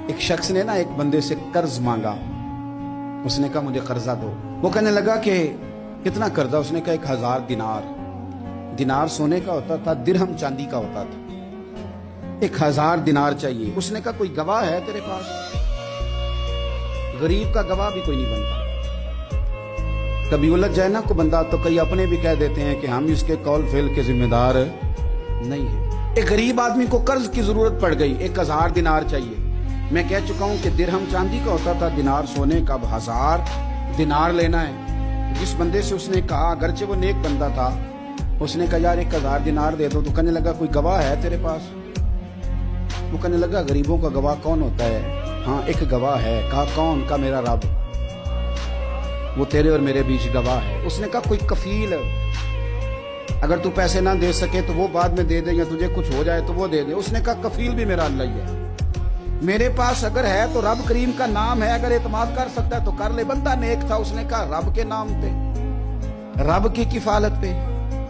ایک شخص نے نا ایک بندے سے قرض مانگا. اس نے کہا مجھے قرضہ دو. وہ کہنے لگا کہ کتنا قرضہ؟ اس نے کہا 1000 دینار. دینار سونے کا ہوتا تھا، درہم چاندی کا ہوتا تھا. 1000 دینار چاہیے. اس نے کہا کوئی گواہ ہے تیرے پاس؟ غریب کا گواہ بھی کوئی نہیں بنتا. کبھی الجھ جائے نا کو بندہ تو کئی اپنے بھی کہہ دیتے ہیں کہ ہم اس کے قول فعل کے ذمہ دار نہیں ہیں. ایک غریب آدمی کو قرض کی ضرورت پڑ گئی، 1000 دینار چاہیے. میں کہہ چکا ہوں کہ درہم چاندی کا ہوتا تھا، دینار سونے کا. 1000 دینار لینا ہے. جس بندے سے اس نے کہا، اگرچہ وہ نیک بندہ تھا، اس نے کہا یار 1000 دینار دے دو. تو کہنے لگا کوئی گواہ ہے تیرے پاس؟ وہ کہنے لگا غریبوں کا گواہ کون ہوتا ہے؟ ہاں ایک گواہ ہے. کہا کون؟ کا میرا رب، وہ تیرے اور میرے بیچ گواہ ہے. اس نے کہا کوئی کفیل، اگر تو پیسے نہ دے سکے تو وہ بعد میں دے دے، یا تجھے کچھ ہو جائے تو وہ دے دے. اس نے کہا کفیل بھی میرا اللہ ہی ہے. میرے پاس اگر ہے تو رب کریم کا نام ہے، اگر اعتماد کر سکتا ہے تو کر لے. بندہ نیک تھا، اس نے کہا رب کے نام پہ، رب کی کفالت پہ،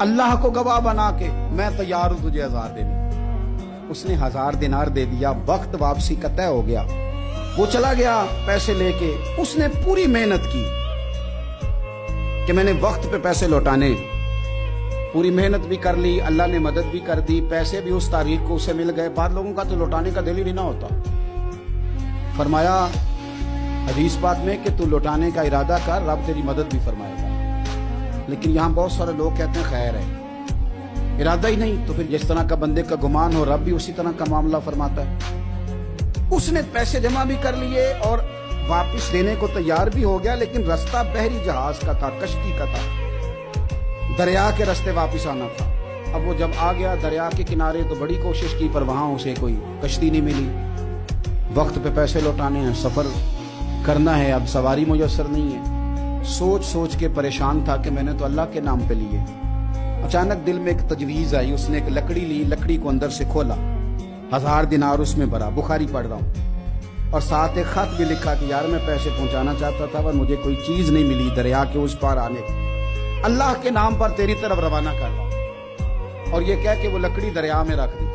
اللہ کو گواہ بنا کے میں تیار ہوں تجھے 1000 دینے. اس نے 1000 دینار دے دیا. وقت واپسی کا طے ہو گیا. وہ چلا گیا پیسے لے کے. اس نے پوری محنت کی کہ میں نے وقت پہ پیسے لوٹانے. پوری محنت بھی کر لی، اللہ نے مدد بھی کر دی. پیسے بھی اس تاریخ کو اسے مل گئے. بعض لوگوں کا تو لوٹانے کا دل ہی نہ ہوتا. فرمایا حدیث پاک میں کہ تو لوٹانے کا ارادہ کر، رب تیری مدد بھی فرمائے گا. لیکن یہاں بہت سارے لوگ کہتے ہیں خیر ہے، ارادہ ہی نہیں. تو پھر جس طرح کا بندے کا گمان ہو، رب بھی اسی طرح کا معاملہ فرماتا ہے. اس نے پیسے جمع بھی کر لیے اور واپس دینے کو تیار بھی ہو گیا. لیکن رستہ بحری جہاز کا تھا، کشتی کا تھا، دریا کے راستے واپس آنا تھا. اب وہ جب آ گیا دریا کے کنارے تو بڑی کوشش کی، پر وہاں اسے کوئی کشتی نہیں ملی. وقت پہ پیسے لوٹانے ہیں، سفر کرنا ہے، اب سواری میسر نہیں ہے. سوچ سوچ کے پریشان تھا کہ میں نے تو اللہ کے نام پہ لیے. اچانک دل میں ایک تجویز آئی. اس نے ایک لکڑی لی، لکڑی کو اندر سے کھولا، 1000 دینار اس میں بھرا. بخاری پڑھ رہا ہوں. اور ساتھ ایک خط بھی لکھا کہ یار میں پیسے پہنچانا چاہتا تھا پر مجھے کوئی چیز نہیں ملی دریا کے اس پار آنے کی. اللہ کے نام پر تیری طرف روانہ کر رہا ہوں. اور یہ کہہ کہ وہ لکڑی دریا میں رکھ دی.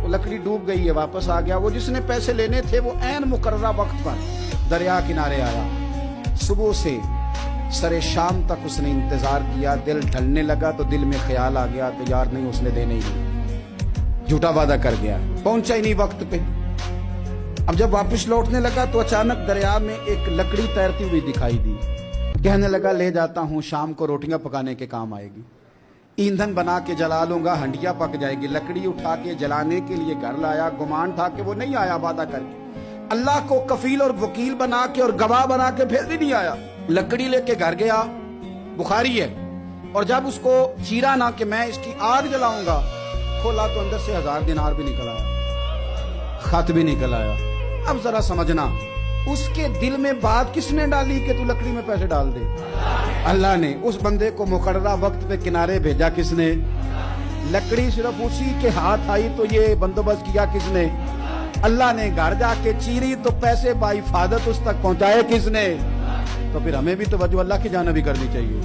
وہ لکڑی ڈوب گئی ہے. واپس آ گیا. وہ جس نے پیسے لینے تھے وہ عین مقررہ وقت پر دریا کنارے آیا. صبح سے سر شام تک اس نے انتظار کیا. دل ڈھلنے لگا تو دل میں خیال آ گیا کہ یار نہیں، اس نے دینے ہی نہیں، جھوٹا وعدہ کر گیا، پہنچا ہی نہیں وقت پہ. اب جب واپس لوٹنے لگا تو اچانک دریا میں ایک لکڑی تیرتی ہوئی دکھائی دی. کہنے لگا لے جاتا ہوں، شام کو روٹیاں پکانے کے کام آئے گی، ایندھن بنا کے جلا لوں گا، ہنڈیا پک جائے گی. لکڑی اٹھا کے جلانے کے لیے گھر لایا. گمان تھا کہ وہ نہیں آیا وعدہ کر کے. اللہ کو کفیل اور وکیل بنا کے اور گواہ بنا کے پھر بھی نہیں آیا. لکڑی لے کے گھر گیا. بخاری ہے. اور جب اس کو چیرا نہ کہ میں اس کی آگ جلاؤں گا، کھولا تو اندر سے 1000 دینار بھی نکل آیا، خط بھی نکل آیا. اب ذرا سمجھنا، اس کے دل میں بات کس نے ڈالی کہ تو لکڑی میں پیسے ڈال دے؟ اللہ نے. اس بندے کو مقررہ وقت پہ کنارے بھیجا کس نے؟ لکڑی صرف اسی کے ہاتھ آئی تو یہ بندوبست کیا کس نے؟ اللہ نے. گھر جا کے چیری تو پیسے بحفاظت اس تک پہنچائے کس نے؟ تو پھر ہمیں بھی توجہ اللہ کی جانب بھی کرنی چاہیے.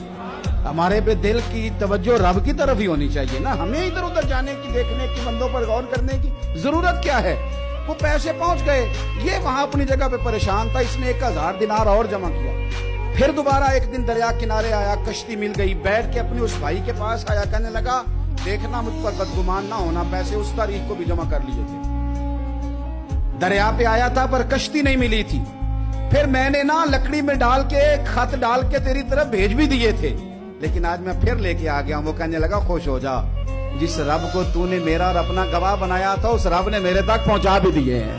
ہمارے پہ دل کی توجہ رب کی طرف ہی ہونی چاہیے نا. ہمیں ادھر ادھر جانے کی، دیکھنے کی، بندوں پر غور کرنے کی ضرورت کیا ہے؟ وہ پیسے پہنچ گئے. یہ وہاں اپنی جگہ پہ پریشان تھا. اس نے 1000 دینار اور جمع کیا. پھر دوبارہ ایک دن دریا کنارے آیا، کشتی مل گئی. بیٹھ کے اپنے اس بھائی کے پاس آیا. کہنے لگا دیکھنا مجھ پر بدگمان نہ ہونا، پیسے اس تاریخ کو بھی جمع کر لیے تھے. دریا پہ آیا تھا پر کشتی نہیں ملی تھی. پھر میں نے نا لکڑی میں ڈال کے خط ڈال کے تیری طرف بھیج بھی دیے تھے، لیکن آج میں پھر لے کے آ گیا ہوں. وہ کہنے لگا خوش ہو جا، جس رب کو تو نے میرا اور اپنا گواہ بنایا تھا اس رب نے میرے تک پہنچا بھی دیے ہیں.